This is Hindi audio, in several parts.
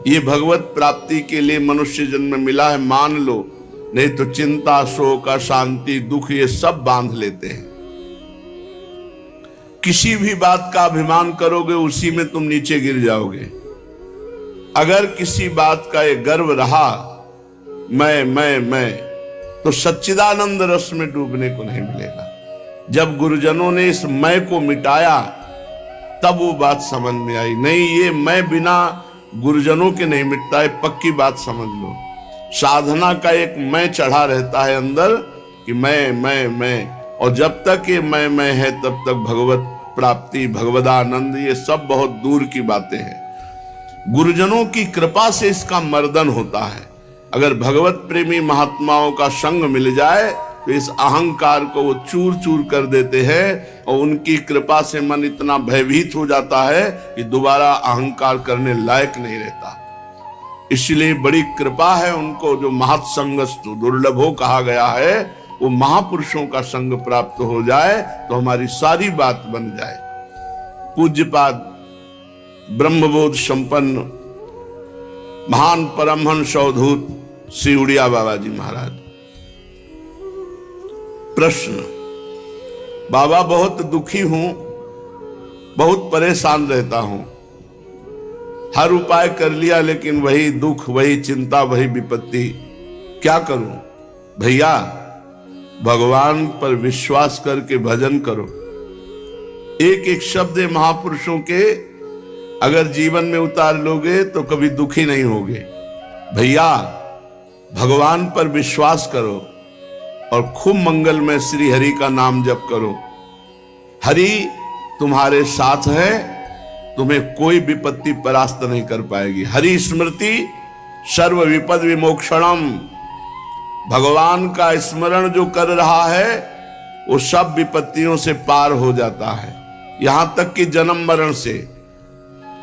ये भगवत प्राप्ति के लिए मनुष्य जन्म मिला है मान लो, नहीं तो चिंता, शोक, अशांति, दुख ये सब बांध लेते हैं। किसी भी बात का अभिमान करोगे उसी में तुम नीचे गिर जाओगे। अगर किसी बात का ये गर्व रहा मैं, तो सच्चिदानंद रस में डूबने को नहीं मिलेगा। जब गुरुजनों ने इस मैं को मिटाया तब वो बात समझ में आई, नहीं ये मैं बिना गुरुजनों के नहीं मिटता है, पक्की बात समझ लो। साधना का एक मैं चढ़ा रहता है अंदर कि मैं, और जब तक ये मैं है तब तक भगवत प्राप्ति, भगवदानंद ये सब बहुत दूर की बातें हैं। गुरुजनों की कृपा से इसका मर्दन होता है। अगर भगवत प्रेमी महात्माओं का संग मिल जाए तो इस अहंकार को वो चूर चूर कर देते हैं और उनकी कृपा से मन इतना भयभीत हो जाता है कि दोबारा अहंकार करने लायक नहीं रहता। इसलिए बड़ी कृपा है उनको जो महत्संगस्तु दुर्लभो कहा गया है, वो महापुरुषों का संग प्राप्त हो जाए तो हमारी सारी बात बन जाए। पूज्यपाद ब्रह्मबोध संपन्न महान परमहंस अवधूत श्री उड़िया बाबा जी महाराज। प्रश्न, बाबा बहुत दुखी हूं, बहुत परेशान रहता हूं, हर उपाय कर लिया लेकिन वही दुख, वही चिंता, वही विपत्ति, क्या करूं? भैया भगवान पर विश्वास करके भजन करो। एक एक शब्द महापुरुषों के अगर जीवन में उतार लोगे तो कभी दुखी नहीं होगे। भैया भगवान पर विश्वास करो और खूब मंगल में श्री हरि का नाम जप करो। हरि तुम्हारे साथ है, तुम्हें कोई विपत्ति परास्त नहीं कर पाएगी। हरि स्मृति सर्व विपद विमोक्षणम। भगवान का स्मरण जो कर रहा है वो सब विपत्तियों से पार हो जाता है, यहां तक कि जन्म मरण से,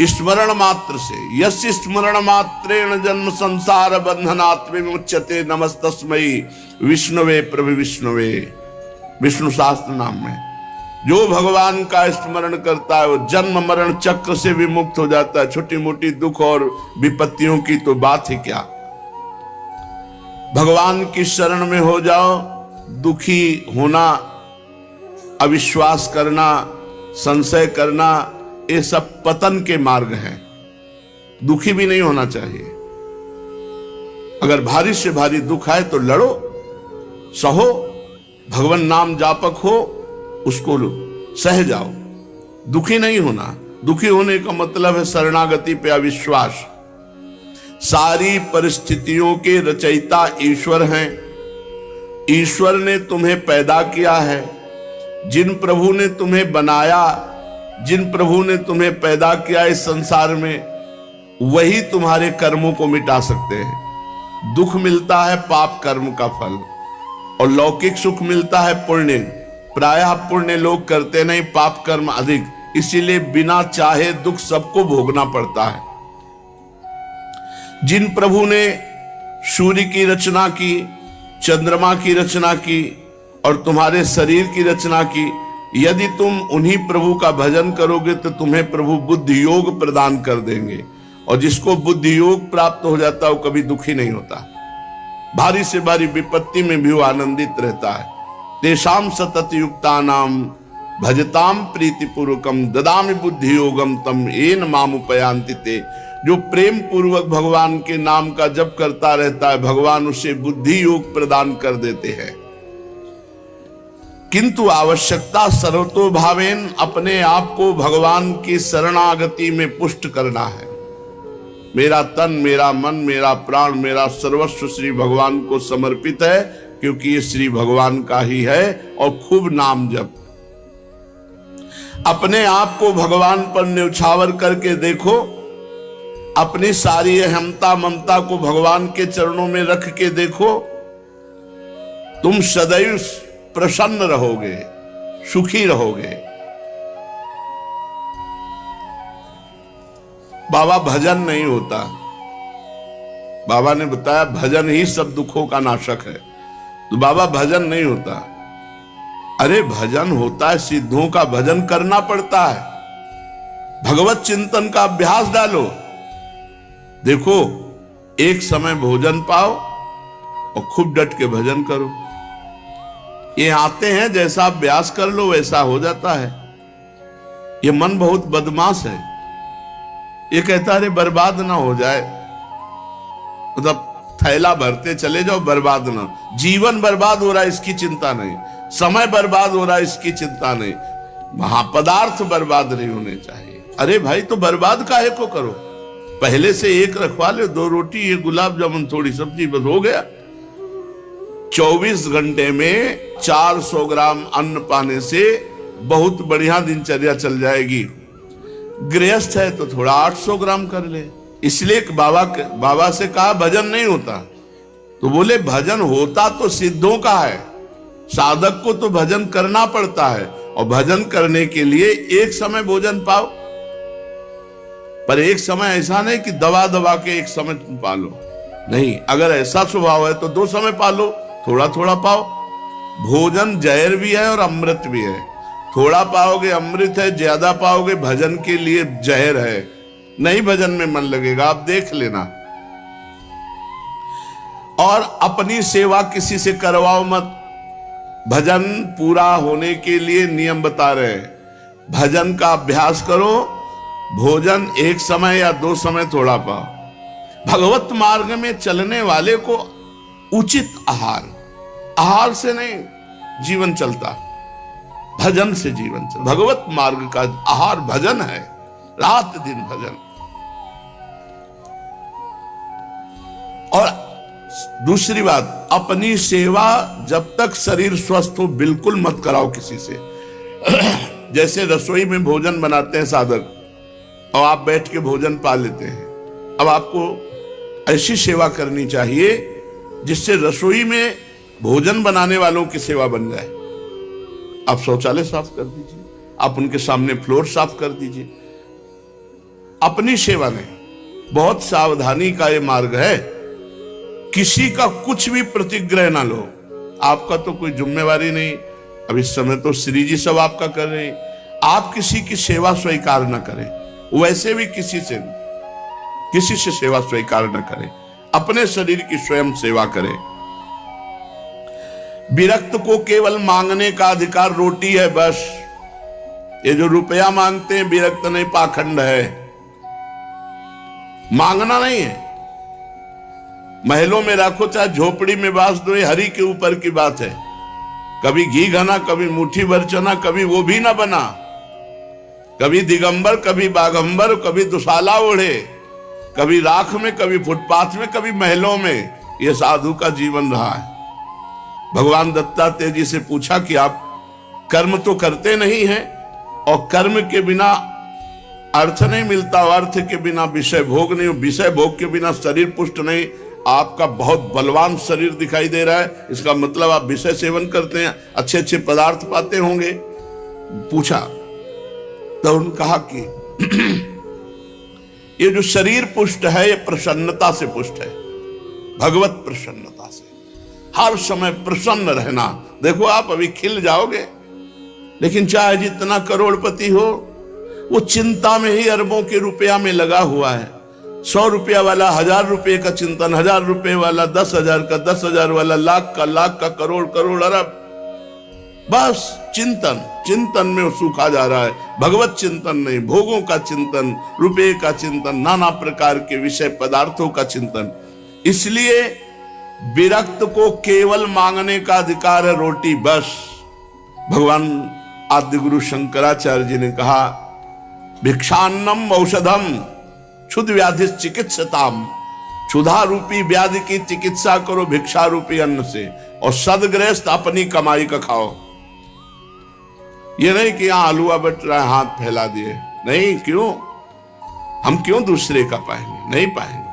स्मरण मात्र से। यस्य स्मरण मात्रेण जन्म संसार बंधनात् विमुच्यते नमस्तस्मै विष्णुवे प्रभु विष्णुवे। विष्णु शास्त्र नाम में जो भगवान का स्मरण करता है वो जन्म मरण चक्र से विमुक्त हो जाता है। छोटी मोटी दुख और विपत्तियों की तो बात ही क्या। भगवान की शरण में हो जाओ। दुखी होना, अविश्वास करना, संशय करना, ये सब पतन के मार्ग हैं। दुखी भी नहीं होना चाहिए। अगर भारी से भारी दुख आए तो लड़ो, सहो, भगवान नाम जापक हो, उसको सह जाओ। दुखी नहीं होना। दुखी होने का मतलब है शरणागति पे अविश्वास। सारी परिस्थितियों के रचयिता ईश्वर हैं। ईश्वर ने तुम्हें पैदा किया है। जिन प्रभु ने तुम्हें बनाया, जिन प्रभु ने तुम्हें पैदा किया इस संसार में, वही तुम्हारे कर्मों को मिटा सकते हैं। दुख मिलता है पाप कर्म का फल, और लौकिक सुख मिलता है पुण्य। प्रायः पुण्य लोग करते नहीं, पाप कर्म अधिक, इसीलिए बिना चाहे दुख सबको भोगना पड़ता है। जिन प्रभु ने सूर्य की रचना की, चंद्रमा की रचना की और तुम्हारे शरीर की रचना की, यदि तुम उन्हीं प्रभु का भजन करोगे तो तुम्हें प्रभु बुद्धि योग प्रदान कर देंगे। और जिसको बुद्धि योग प्राप्त हो जाता है वो कभी दुखी नहीं होता। भारी से भारी विपत्ति में भी वो आनंदित रहता है। तेषाम सतत युक्तानाम भजताम प्रीतिपूर्वकम ददामि बुद्धि योगम तम येन मामुपयान्ति ते। जो प्रेम पूर्वक भगवान के नाम का जप करता रहता है, भगवान उसे बुद्धि योग प्रदान कर देते हैं। किंतु आवश्यकता सर्वतो भावेन अपने आप को भगवान की शरणागति में पुष्ट करना है। मेरा तन, मेरा मन, मेरा प्राण, मेरा सर्वस्व श्री भगवान को समर्पित है, क्योंकि ये श्री भगवान का ही है। और खूब नाम जप। अपने आप को भगवान पर न्यौछावर करके देखो। अपनी सारी अहमता ममता को भगवान के चरणों में रख के देखो। तुम सदैव प्रसन्न रहोगे, सुखी रहोगे। बाबा भजन नहीं होता। बाबा ने बताया भजन ही सब दुखों का नाशक है। तो बाबा भजन नहीं होता। अरे भजन होता है, सिद्धों का भजन करना पड़ता है। भगवत चिंतन का अभ्यास डालो। देखो, एक समय भोजन पाओ और खूब डट के भजन करो। ये आते हैं, जैसा अभ्यास कर लो वैसा हो जाता है। ये मन बहुत बदमाश है। ये कहता है अरे बर्बाद ना हो जाए, मतलब थैला भरते चले जाओ, बर्बाद ना। जीवन बर्बाद हो रहा है इसकी चिंता नहीं, समय बर्बाद हो रहा है इसकी चिंता नहीं, महापदार्थ बर्बाद नहीं होने चाहिए। अरे भाई, तो बर्बाद काहे को करो? पहले से एक रखवा ले, 2 रोटी, 1 गुलाब जामुन, थोड़ी सब्जी, बस हो गया। 24 घंटे में 400 ग्राम अन्न पाने से बहुत बढ़िया दिनचर्या चल जाएगी। गृहस्थ है तो थोड़ा 800 ग्राम कर ले। इसलिए बाबा से कहा भजन नहीं होता, तो बोले भजन होता तो सिद्धों का है, साधक को तो भजन करना पड़ता है, और भजन करने के लिए एक समय भोजन पाओ, पर एक समय ऐसा नहीं कि दबा दबा के एक समय तुम पालो, नहीं। अगर ऐसा स्वभाव है तो 2 समय पालो, थोड़ा थोड़ा पाओ। भोजन जहर भी है और अमृत भी है। थोड़ा पाओगे अमृत है, ज्यादा पाओगे भजन के लिए जहर है। नहीं भजन में मन लगेगा, आप देख लेना। और अपनी सेवा किसी से करवाओ मत। भजन पूरा होने के लिए नियम बता रहे हैं। भजन का अभ्यास करो, भोजन एक समय या 2 समय थोड़ा पाओ। भगवत मार्ग में चलने वाले को उचित आहार से नहीं जीवन चलता, भजन से जीवन चलता। भगवत मार्ग का आहार भजन है, रात दिन भजन। और दूसरी बात, अपनी सेवा जब तक शरीर स्वस्थ हो बिल्कुल मत कराओ किसी से। जैसे रसोई में भोजन बनाते हैं साधक, और आप बैठ के भोजन पा लेते हैं। अब आपको ऐसी सेवा करनी चाहिए जिससे रसोई में भोजन बनाने वालों की सेवा बन जाए। आप शौचालय साफ कर दीजिए, आप उनके सामने फ्लोर साफ कर दीजिए। अपनी सेवा नहीं, बहुत सावधानी का ये मार्ग है। किसी का कुछ भी प्रतिग्रह ना लो। आपका तो कोई जिम्मेवारी नहीं। अब इस समय तो श्री जी सब आपका कर रहे हैं। आप किसी की सेवा स्वीकार न करें, वैसे भी किसी से सेवा स्वीकार न करें। अपने शरीर की स्वयं सेवा करें। विरक्त को केवल मांगने का अधिकार रोटी है, बस। ये जो रुपया मांगते हैं विरक्त नहीं, पाखंड है। मांगना नहीं है। महलों में रखो चाहे झोपड़ी में बांस दो, ये हरि के ऊपर की बात है। कभी घी घना, कभी मुट्ठी भर चना, कभी वो भी ना बना। कभी दिगंबर, कभी बागंबर, कभी दुशाला ओढ़े, कभी राख में, कभी फुटपाथ में, कभी महलों में। यह साधु का जीवन रहा है। भगवान दत्तात्रेय जी से पूछा कि आप कर्म तो करते नहीं हैं, और कर्म के बिना अर्थ नहीं मिलता, और अर्थ के बिना विषय भोग नहीं, विषय भोग के बिना शरीर पुष्ट नहीं। आपका बहुत बलवान शरीर दिखाई दे रहा है, इसका मतलब आप विषय सेवन करते हैं, अच्छे अच्छे पदार्थ पाते होंगे। पूछा तो उन्होंने कहा कि ये जो शरीर पुष्ट है, ये प्रसन्नता से पुष्ट है, भगवत प्रसन्नता से। हर समय प्रसन्न रहना। देखो, आप अभी खिल जाओगे, लेकिन चाहे जितना करोड़पति हो, वो चिंता में ही अरबों के रुपया में लगा हुआ है। 100 रुपया वाला 1000 रुपये का चिंतन, 1000 रुपये वाला 10,000 का, 10,000 वाला लाख का, करोड़ करोड़ अरब। बस चिंतन में वो सूखा जा रहा है। भगवत चिंतन नहीं, भोगों का चिंतन, रुपये का चिंतन, नाना प्रकार के विषय पदार्थों का चिंतन। इसलिए विरक्त को केवल मांगने का अधिकार है, रोटी बस। भगवान आदि गुरु शंकराचार्य जी ने कहा, भिक्षान्नम औषधम क्षुध व्याधि चिकित्सताम। क्षुधा रूपी व्याधि की चिकित्सा करो भिक्षा रूपी अन्न से, और सदगृहस्थ अपनी कमाई का खाओ। ये नहीं कि यहां हलवा बट रहा है, हाथ फैला दिए। नहीं, क्यों? हम क्यों दूसरे का पाएंगे? नहीं पाएंगे।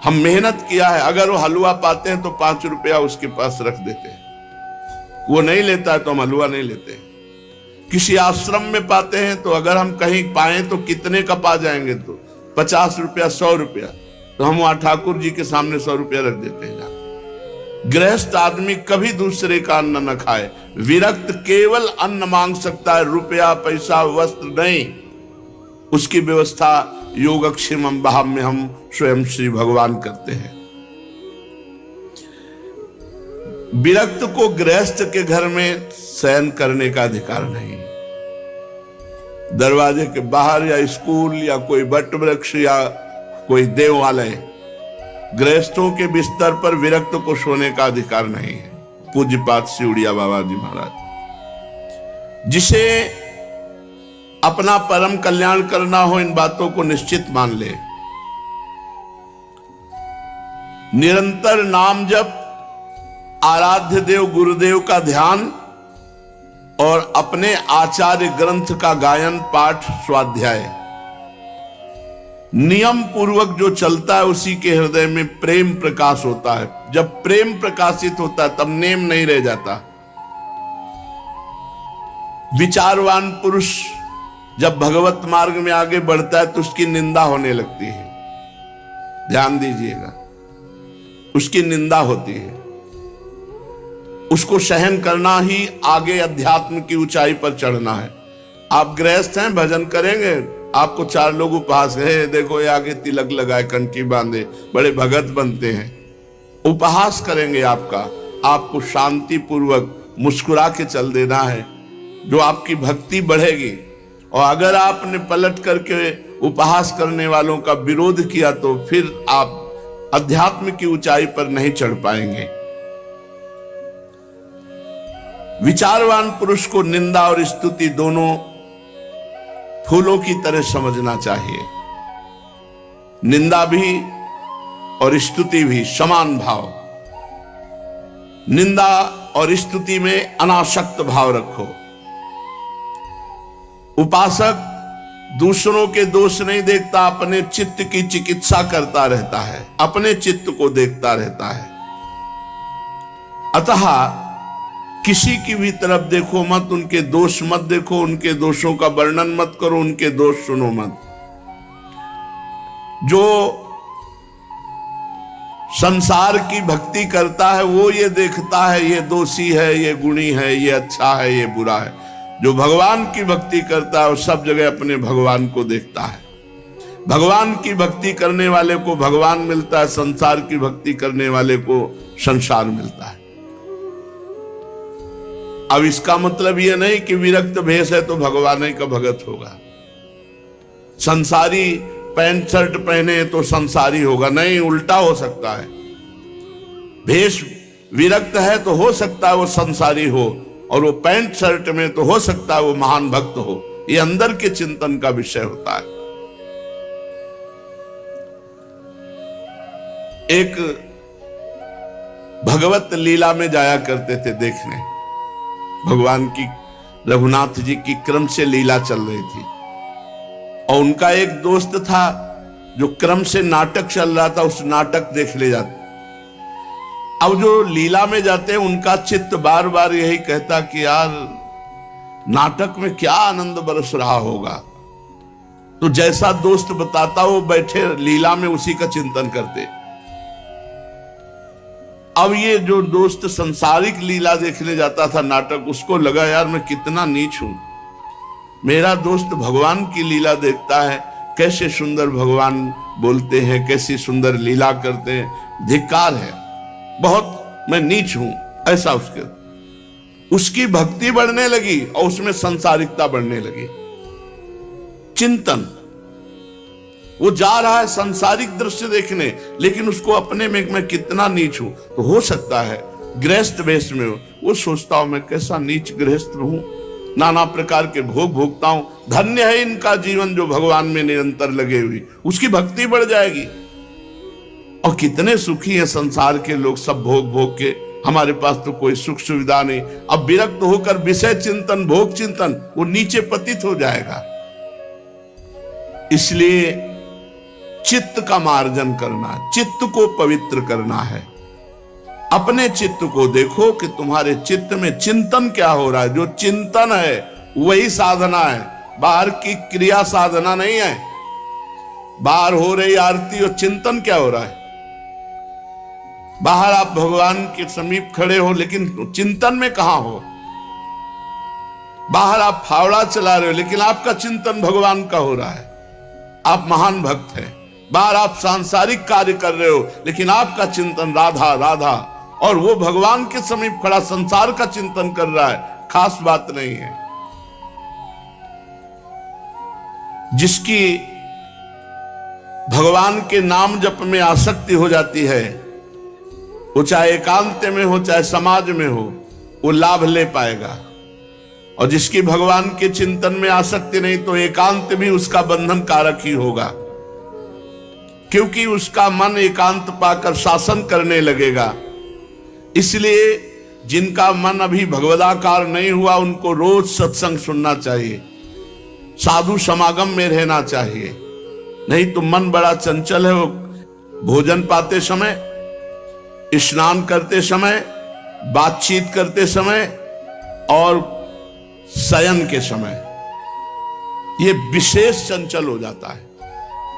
हम मेहनत किया है। अगर वो हलवा पाते हैं तो 5 रुपया उसके पास रख देते हैं। वो नहीं लेता है तो हम हलवा नहीं लेते। किसी आश्रम में पाते हैं तो अगर हम कहीं पाए तो कितने का पा जाएंगे, तो 50 रुपया, 100 रुपया, तो हम वहां ठाकुर जी के सामने 100 रुपया रख देते हैं जाके। गृहस्थ आदमी कभी दूसरे का अन्न न खाए। विरक्त केवल अन्न मांग सकता है, रुपया, पैसा, वस्त्र नहीं। उसकी व्यवस्था योगक्षेमम वहाम्य हम स्वयं श्री भगवान करते हैं। विरक्त को गृहस्थ के घर में शयन करने का अधिकार नहीं। दरवाजे के बाहर या स्कूल या कोई वट वृक्ष या कोई देवालय, गृहस्थों के बिस्तर पर विरक्त को सोने का अधिकार नहीं है। पूज्यपाद सिउड़िया बाबा जी महाराज। जिसे अपना परम कल्याण करना हो, इन बातों को निश्चित मान ले। निरंतर नाम जप, आराध्य देव गुरुदेव का ध्यान और अपने आचार्य ग्रंथ का गायन पाठ स्वाध्याय नियम पूर्वक जो चलता है, उसी के हृदय में प्रेम प्रकाश होता है। जब प्रेम प्रकाशित होता है तब नेम नहीं रह जाता। विचारवान पुरुष जब भगवत मार्ग में आगे बढ़ता है तो उसकी निंदा होने लगती है। ध्यान दीजिएगा, उसकी निंदा होती है। उसको सहन करना ही आगे अध्यात्म की ऊंचाई पर चढ़ना है। आप गृहस्थ हैं, भजन करेंगे, आपको 4 लोग उपहास है, देखो ये आगे तिलक लगाए, कंठी बांधे, बड़े भगत बनते हैं, उपहास करेंगे आपका। आपको शांति पूर्वक मुस्कुरा के चल देना है, जो आपकी भक्ति बढ़ेगी। और अगर आपने पलट करके उपहास करने वालों का विरोध किया तो फिर आप अध्यात्म की ऊंचाई पर नहीं चढ़ पाएंगे। विचारवान पुरुष को निंदा और स्तुति दोनों फूलों की तरह समझना चाहिए। निंदा भी और स्तुति भी समान भाव। निंदा और स्तुति में अनासक्त भाव रखो। उपासक दूसरों के दोष नहीं देखता, अपने चित्त की चिकित्सा करता रहता है, अपने चित्त को देखता रहता है। अतः किसी की भी तरफ देखो मत, उनके दोष मत देखो, उनके दोषों का वर्णन मत करो, उनके दोष सुनो मत। जो संसार की भक्ति करता है वो ये देखता है ये दोषी है, ये गुणी है, ये अच्छा है, ये बुरा है। जो भगवान की भक्ति करता है वो सब जगह अपने भगवान को देखता है। भगवान की भक्ति करने वाले को भगवान मिलता है, संसार की भक्ति करने वाले को संसार मिलता है। अब इसका मतलब यह नहीं कि विरक्त भेष है तो भगवान ही का भगत होगा, संसारी पैंट शर्ट पहने तो संसारी होगा, नहीं, उल्टा हो सकता है। भेष विरक्त है तो हो सकता है वो संसारी हो, और वो पैंट शर्ट में तो हो सकता है वो महान भक्त हो। ये अंदर के चिंतन का विषय होता है। एक भगवत लीला में जाया करते थे देखने, भगवान की, रघुनाथ जी की क्रम से लीला चल रही थी, और उनका एक दोस्त था जो क्रम से नाटक चल रहा था, उस नाटक देख ले जाते। अब जो लीला में जाते हैं उनका चित्त बार बार यही कहता कि यार नाटक में क्या आनंद बरस रहा होगा। तो जैसा दोस्त बताता वो बैठे लीला में उसी का चिंतन करते। अब ये जो दोस्त संसारिक लीला देखने जाता था नाटक, उसको लगा यार मैं कितना नीच हूं, मेरा दोस्त भगवान की लीला देखता है, कैसे सुंदर भगवान बोलते हैं, कैसी सुंदर लीला करते हैं, धिक्कार है, बहुत मैं नीच हूं, ऐसा उसकी भक्ति बढ़ने लगी और उसमें संसारिकता बढ़ने लगी। चिंतन, वो जा रहा है संसारिक दृश्य देखने, लेकिन उसको अपने में मैं कितना नीच हूं। तो हो सकता है गृहस्थ वेश में वो सोचता हूं मैं कैसा नीच गृहस्थ हूं, नाना प्रकार के भोग भोगता हूं, धन्य है इनका जीवन जो भगवान में निरंतर लगे हुए, उसकी भक्ति बढ़ जाएगी। और कितने सुखी हैं संसार के लोग, सब भोग भोग के, हमारे पास तो कोई सुख सुविधा नहीं। अब विरक्त होकर विषय चिंतन, भोग चिंतन, वो नीचे पतित हो जाएगा। इसलिए चित्त का मार्जन करना, चित्त को पवित्र करना है। अपने चित्त को देखो कि तुम्हारे चित्त में चिंतन क्या हो रहा है। जो चिंतन है वही साधना है, बाहर की क्रिया साधना नहीं है। बाहर हो रही आरती और चिंतन क्या हो रहा है। बाहर आप भगवान के समीप खड़े हो लेकिन चिंतन में कहां हो। बाहर आप फावड़ा चला रहे हो लेकिन आपका चिंतन भगवान का हो रहा है। आप महान भक्त हैं, बाहर आप सांसारिक कार्य कर रहे हो, लेकिन आपका चिंतन राधा राधा, और वो भगवान के समीप खड़ा संसार का चिंतन कर रहा है, खास बात नहीं है। जिसकी भगवान के नाम जप में आसक्ति हो जाती है, वो चाहे एकांत में हो चाहे समाज में हो, वो लाभ ले पाएगा। और जिसकी भगवान के चिंतन में आसक्ति नहीं, तो एकांत भी उसका बंधन कारक ही होगा, क्योंकि उसका मन एकांत पाकर शासन करने लगेगा। इसलिए जिनका मन अभी भगवदाकार नहीं हुआ, उनको रोज सत्संग सुनना चाहिए, साधु समागम में रहना चाहिए। नहीं तो मन बड़ा चंचल है। वो भोजन पाते समय, स्नान करते समय, बातचीत करते समय और शयन के समय ये विशेष चंचल हो जाता है।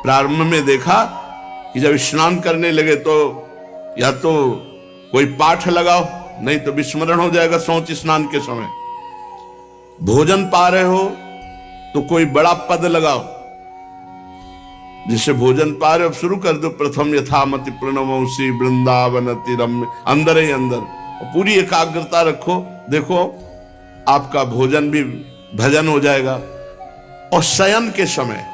प्रारंभ में देखा कि जब स्नान करने लगे तो या तो कोई पाठ लगाओ, नहीं तो विस्मरण हो जाएगा सोच स्नान के समय। भोजन पा रहे हो तो कोई बड़ा पद लगाओ, जिससे भोजन पा रहे हो शुरू कर दो, प्रथम यथामति प्रणवंसी वृंदावन तिरम्य, अंदर ही अंदर पूरी एकाग्रता रखो। देखो आपका भोजन भी भजन हो जाएगा। और शयन के समय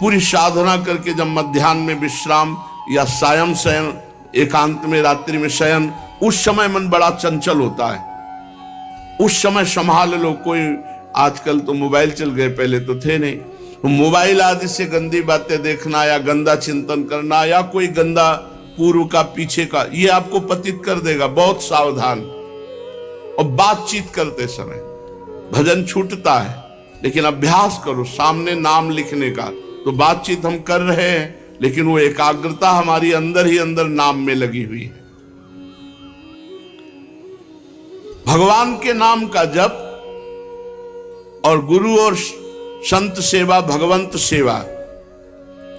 पूरी साधना करके जब मध्याह्न में विश्राम या सायं शयन, एकांत में रात्रि में शयन, उस समय मन बड़ा चंचल होता है। उस समय संभाल लो। कोई आजकल तो मोबाइल चल गए, पहले तो थे नहीं। मोबाइल आदि से गंदी बातें देखना या गंदा चिंतन करना या कोई गंदा पूर्व का पीछे का, ये आपको पतित कर देगा। बहुत सावधान। और बातचीत करते समय भजन छूटता है, लेकिन अभ्यास करो सामने नाम लिखने का। तो बातचीत हम कर रहे हैं, लेकिन वो एकाग्रता हमारी अंदर ही अंदर नाम में लगी हुई है। भगवान के नाम का जप और गुरु और संत सेवा, भगवंत सेवा,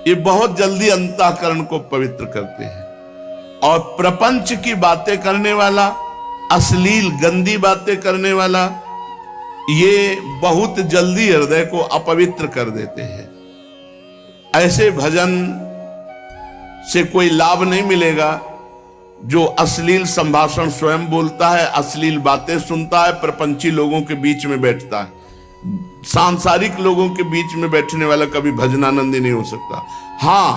ये बहुत जल्दी अंतःकरण को पवित्र करते हैं। और प्रपंच की बातें करने वाला, अश्लील गंदी बातें करने वाला, ये बहुत जल्दी हृदय को अपवित्र कर देते हैं। ऐसे भजन से कोई लाभ नहीं मिलेगा। जो अश्लील संभाषण स्वयं बोलता है, अश्लील बातें सुनता है, प्रपंची लोगों के बीच में बैठता है, सांसारिक लोगों के बीच में बैठने वाला कभी भजनानंदी नहीं हो सकता। हाँ,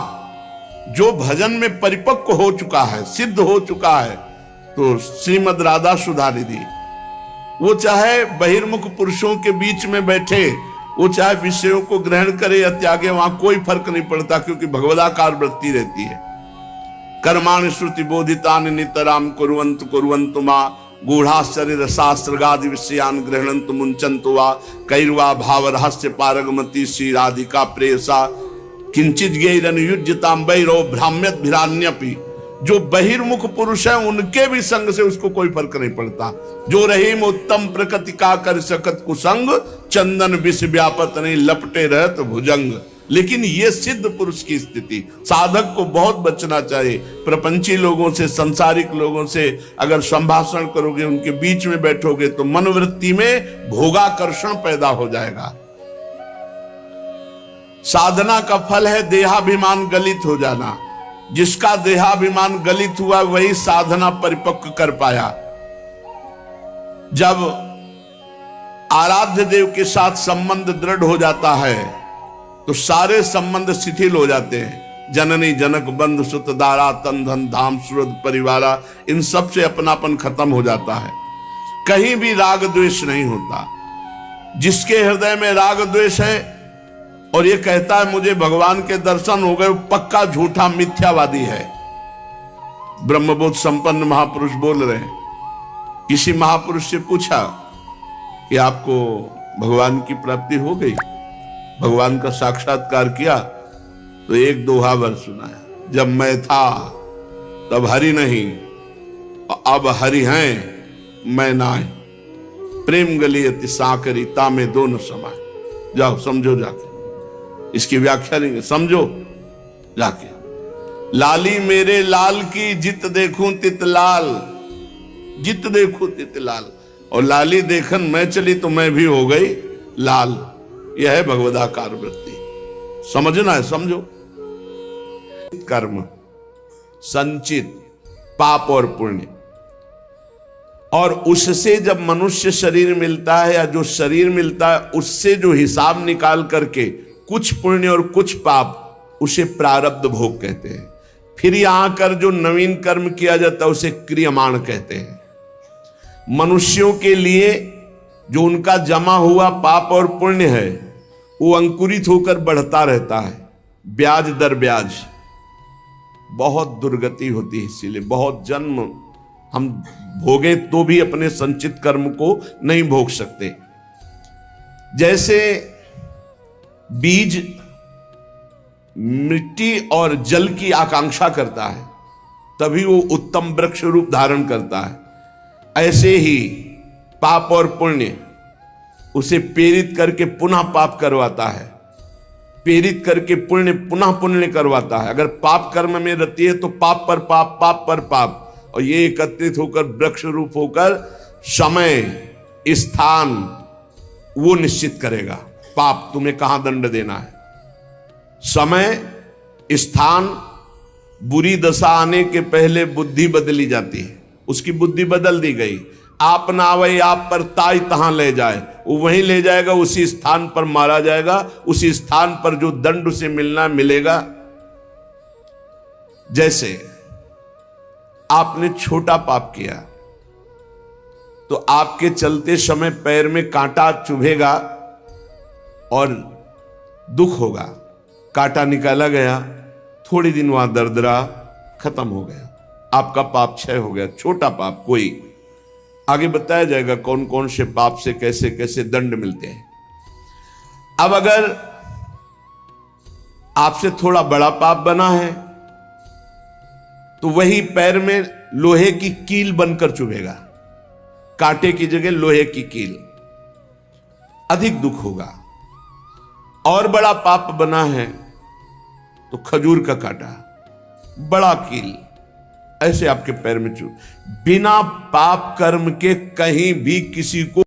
जो भजन में परिपक्व हो चुका है, सिद्ध हो चुका है, तो श्रीमद राधा सुधा निधि, वो चाहे बहिर्मुख पुरुषों के बीच में बैठे, वो चाहे विषयों को ग्रहण करे या त्यागे, वहां कोई फर्क नहीं पड़ता, क्योंकि भगवदाकार वृत्ति रहती है। कर्माणि श्रुति बोधितानि नितराम कुर्वन्तु कुर्वन्तु मा गूढ़ाश्चर्य रसास्त्रगादि विषयान गृह्णन्तु मुञ्चन्तु वा कैर्वा भाव रहस्य पारगमति श्री राधिका प्रेयसा किंचित गैरनुयुज्यताम वैरो भ्राम्यत भिरान्यपि। जो बहिर्मुख पुरुष है उनके भी संग से उसको कोई फर्क नहीं पड़ता। जो रहीम उत्तम प्रकृति का कर सकत कुसंग, चंदन विष व्यापत नहीं लपटे रहत भुजंग। लेकिन ये सिद्ध पुरुष की स्थिति, साधक को बहुत बचना चाहिए। प्रपंची लोगों से, संसारिक लोगों से अगर संभाषण करोगे, उनके बीच में बैठोगे, तो मनोवृत्ति में भोगाकर्षण पैदा हो जाएगा। साधना का फल है देहाभिमान गलित हो जाना। जिसका देहाभिमान गलित हुआ वही साधना परिपक्व कर पाया। जब आराध्य देव के साथ संबंध दृढ़ हो जाता है तो सारे संबंध शिथिल हो जाते हैं। जननी जनक बंधु सुत दारा तन धन धाम सुरद परिवारा, इन सब से अपनापन खत्म हो जाता है। कहीं भी राग द्वेष नहीं होता। जिसके हृदय में राग द्वेष है और ये कहता है मुझे भगवान के दर्शन हो गए, पक्का झूठा मिथ्यावादी है। ब्रह्मबोध संपन्न महापुरुष बोल रहे हैं। किसी महापुरुष से पूछा कि आपको भगवान की प्राप्ति हो गई, भगवान का साक्षात्कार किया? तो एक दोहा वर्ष सुनाया, जब मैं था तब हरि नहीं, अब हरि हैं मैं नाय। प्रेम गली अति साकरी तामे दोनों समाय। जाओ समझो जाके, इसकी व्याख्या नहीं समझो जाके। लाली मेरे लाल की जित देखूं तित लाल, जित देखूं तित लाल। और लाली देखन मैं चली तो मैं भी हो गई लाल। यह है भगवदाकार वृत्ति। समझना है, समझो। कर्म, संचित पाप और पुण्य, और उससे जब मनुष्य शरीर मिलता है या जो शरीर मिलता है उससे जो हिसाब निकाल करके कुछ पुण्य और कुछ पाप, उसे प्रारब्ध भोग कहते हैं। फिर यहां कर जो नवीन कर्म किया जाता है उसे क्रियमाण कहते हैं। मनुष्यों के लिए जो उनका जमा हुआ पाप और पुण्य है वो अंकुरित होकर बढ़ता रहता है, ब्याज दर ब्याज। बहुत दुर्गति होती है, इसीलिए बहुत जन्म हम भोगे तो भी अपने संचित कर्म को नहीं भोग सकते। जैसे बीज मिट्टी और जल की आकांक्षा करता है तभी वो उत्तम वृक्ष रूप धारण करता है, ऐसे ही पाप और पुण्य उसे प्रेरित करके पुनः पाप करवाता है, प्रेरित करके पुण्य पुनः पुण्य करवाता है। अगर पाप कर्म में रहती है तो पाप पर पाप, पाप पर पाप, और ये एकत्रित होकर वृक्ष रूप होकर समय स्थान वो निश्चित करेगा। पाप तुम्हें कहां दंड देना है, समय स्थान। बुरी दशा आने के पहले बुद्धि बदली जाती है, उसकी बुद्धि बदल दी गई। आप ना आवे आप पर ताई तहां ले जाए, वो वहीं ले जाएगा, उसी स्थान पर मारा जाएगा, उसी स्थान पर जो दंड उसे मिलना मिलेगा। जैसे आपने छोटा पाप किया तो आपके चलते समय पैर में कांटा चुभेगा और दुख होगा। कांटा निकाला गया, थोड़ी दिन वहां दर्द रहा, खत्म हो गया, आपका पाप क्षय हो गया। छोटा पाप कोई, आगे बताया जाएगा कौन कौन से पाप से कैसे कैसे दंड मिलते हैं। अब अगर आपसे थोड़ा बड़ा पाप बना है तो वही पैर में लोहे की कील बनकर चुभेगा, कांटे की जगह लोहे की कील, अधिक दुख होगा। और बड़ा पाप बना है तो खजूर का कांटा, बड़ा कील, ऐसे आपके पैर में चुभ। बिना पाप कर्म के कहीं भी किसी को